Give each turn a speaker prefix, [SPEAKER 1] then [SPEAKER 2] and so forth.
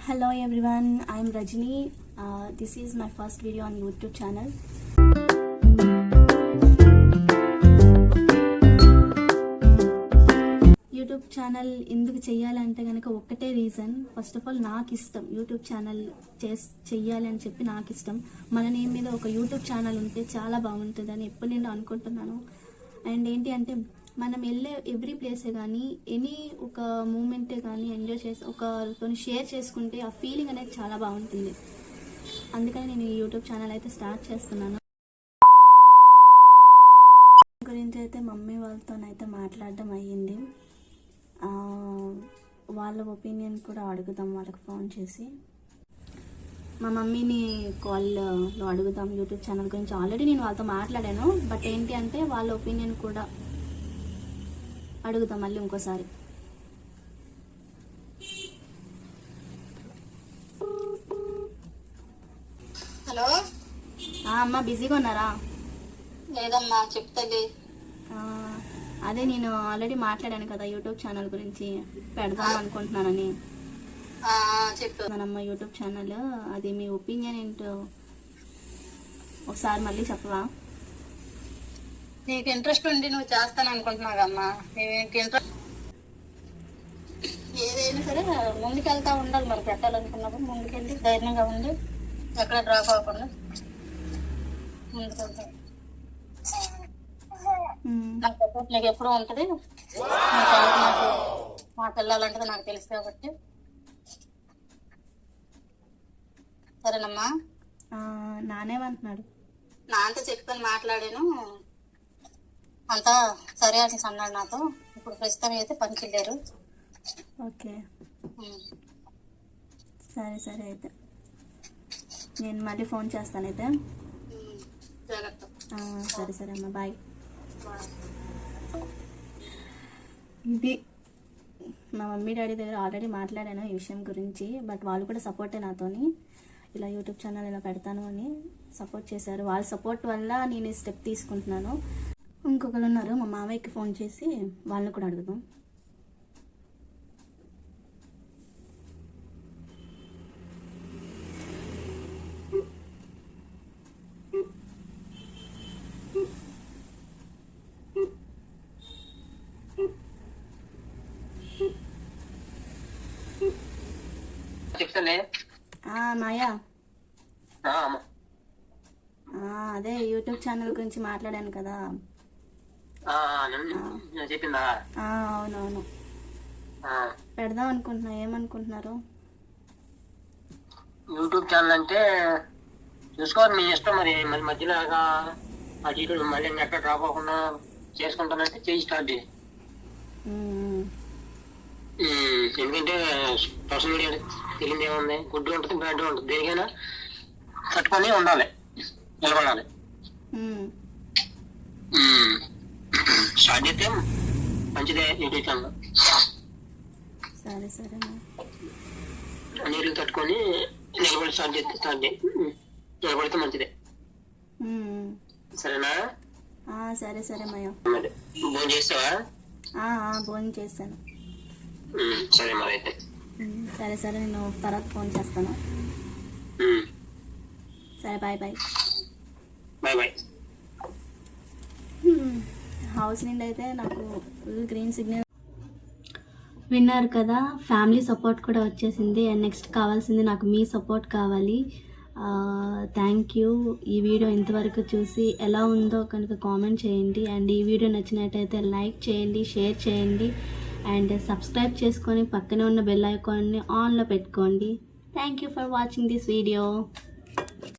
[SPEAKER 1] Hello everyone, I am Rajini. This is my first video on YouTube channel. YouTube channel ఎందుకు చెయ్యాలంటే కనుక ఒక్కటే reason. First of all నాకు ఇష్టం YouTube channel చెయ్యాలి అని చెప్పి నాకు ఇష్టం. మన నేమ్ మీద ఒక యూట్యూబ్ ఛానల్ ఉంటే చాలా బాగుంటుందని ఎప్పటి నుండి అనుకుంటున్నాను. అండ్ ఏంటి అంటే మనం వెళ్ళే ఎవ్రీ ప్లేసే కానీ ఎనీ ఒక మూమెంటే కానీ ఎంజాయ్ చేసి ఒకరితో షేర్ చేసుకుంటే ఆ ఫీలింగ్ అనేది చాలా బాగుంటుంది. అందుకని నేను ఈ యూట్యూబ్ ఛానల్ అయితే స్టార్ట్ చేస్తున్నాను. గురించి అయితే మమ్మీ వాళ్ళతోనైతే మాట్లాడడం అయ్యింది. వాళ్ళ ఒపీనియన్ కూడా అడుగుదాం వాళ్ళకి ఫోన్ చేసి. మా మమ్మీని కాల్లో అడుగుదాం యూట్యూబ్ ఛానల్ గురించి. ఆల్రెడీ నేను వాళ్ళతో మాట్లాడాను, బట్ ఏంటి అంటే వాళ్ళ ఒపీనియన్ కూడా అడుగుతాం మళ్ళీ ఇంకోసారి.
[SPEAKER 2] హలో
[SPEAKER 1] అమ్మ, బిజీగా ఉన్నారా?
[SPEAKER 2] లేదమ్మా, చెప్తాది.
[SPEAKER 1] అదే నేను ఆల్రెడీ మాట్లాడాను కదా యూట్యూబ్ ఛానల్ గురించి పెడదాం అనుకుంటున్నానని. చెప్తానమ్మా యూట్యూబ్ ఛానల్. అది మీ ఒపీనియన్ ఏంటో ఒకసారి మళ్ళీ చెప్పవా?
[SPEAKER 2] నీకు ఇంట్రెస్ట్ ఉండి నువ్వు చేస్తాను అనుకుంటున్నావమ్మా. నీకు ఇంట్రెస్ట్ ఏదైనా సరే ముందుకెళ్తా ఉండాలి. మరి పెట్టాలనుకున్నప్పుడు ముందుకెళ్ళి ధైర్యంగా ఉండి ఎక్కడ డ్రాప్ అవ్వకుండా ముందుకెళ్తా. నా సపోర్ట్ నీకు ఎప్పుడు ఉంటుంది. మా పిల్లలంటే నాకు తెలుసు కాబట్టి సరేనమ్మా.
[SPEAKER 1] నానేమంటున్నాడు?
[SPEAKER 2] నాతో చెప్పని మాట్లాడాను, అంతా సరే అని అన్నాడు నాతో. ఇప్పుడు ప్రస్తుతం అయితే పనికి వెళ్ళారు.
[SPEAKER 1] ఓకే, సరే సరే. అయితే నేను మళ్ళీ ఫోన్ చేస్తాను అయితే. సరే సరే అమ్మా, బాయ్. ఇది మా మమ్మీ డాడీ దగ్గర ఆల్రెడీ మాట్లాడాను ఈ విషయం గురించి. బట్ వాళ్ళు కూడా సపోర్టే నాతోని. ఇలా యూట్యూబ్ ఛానల్ ఇలా పెడతాను అని సపోర్ట్ చేశారు. వాళ్ళ సపోర్ట్ వల్ల నేను ఈ స్టెప్ తీసుకుంటున్నాను. ఇంకొకరు ఉన్నారు, మా మామయ్యకి ఫోన్ చేసి వాళ్ళని కూడా అడుగుదాం. మాయా, అదే యూట్యూబ్ ఛానల్ గురించి మాట్లాడాను కదా. అవునవును, పెడదాం అనుకుంటున్నా. ఏమనుకుంటున్నారు?
[SPEAKER 3] యూట్యూబ్ ఛానల్ అంటే చూసుకోవాలి, మీ ఇష్టం. మరి మధ్యలో అటు మళ్ళీ ఎక్కడ డ్రాప్ అవ్వకుండా చేసుకుంటానంటే చేయి స్టార్ట్ చేయి. ఎందుకంటే సోషల్ మీడియా తెలియదు ఏముంది, గుడ్ ఉంటుంది, బ్యాడ్ ఉంటుంది. దేనికైనా తట్టుకొని ఉండాలి, నిలబడాలి. స్టార్ట్ చేస్తే మంచిదే యూట్యూబ్ ఛానల్.
[SPEAKER 1] సరే సరే,
[SPEAKER 3] నీళ్ళు తట్టుకొని నిలబడి స్టార్ట్ చేస్తే నిలబడితే మంచిదే. సరేనా?
[SPEAKER 1] సరే సరే మయ్య.
[SPEAKER 3] భోజనం చేస్తావా?
[SPEAKER 1] భోజనం చేస్తాను.
[SPEAKER 3] సరే మరి అయితే.
[SPEAKER 1] సరే సరే, నేను తర్వాత ఫోన్ చేస్తాను. సరే, bye bye.
[SPEAKER 3] Bye bye.
[SPEAKER 1] House నుండి అయితే నాకు ఫుల్ గ్రీన్ సిగ్నల్. విన్నారు కదా, ఫ్యామిలీ సపోర్ట్ కూడా వచ్చేసింది. అండ్ నెక్స్ట్ కావాల్సింది నాకు మీ సపోర్ట్ కావాలి. Thank you. ఈ వీడియో ఇంతవరకు చూసి ఎలా ఉందో కనుక కామెంట్ చేయండి. అండ్ ఈ వీడియో నచ్చినట్టయితే లైక్ చేయండి, షేర్ చేయండి, అండ్ సబ్స్క్రైబ్ చేసుకొని పక్కనే ఉన్న బెల్ ఐకాన్ని ఆన్లో పెట్టుకోండి. Thank you for watching this video.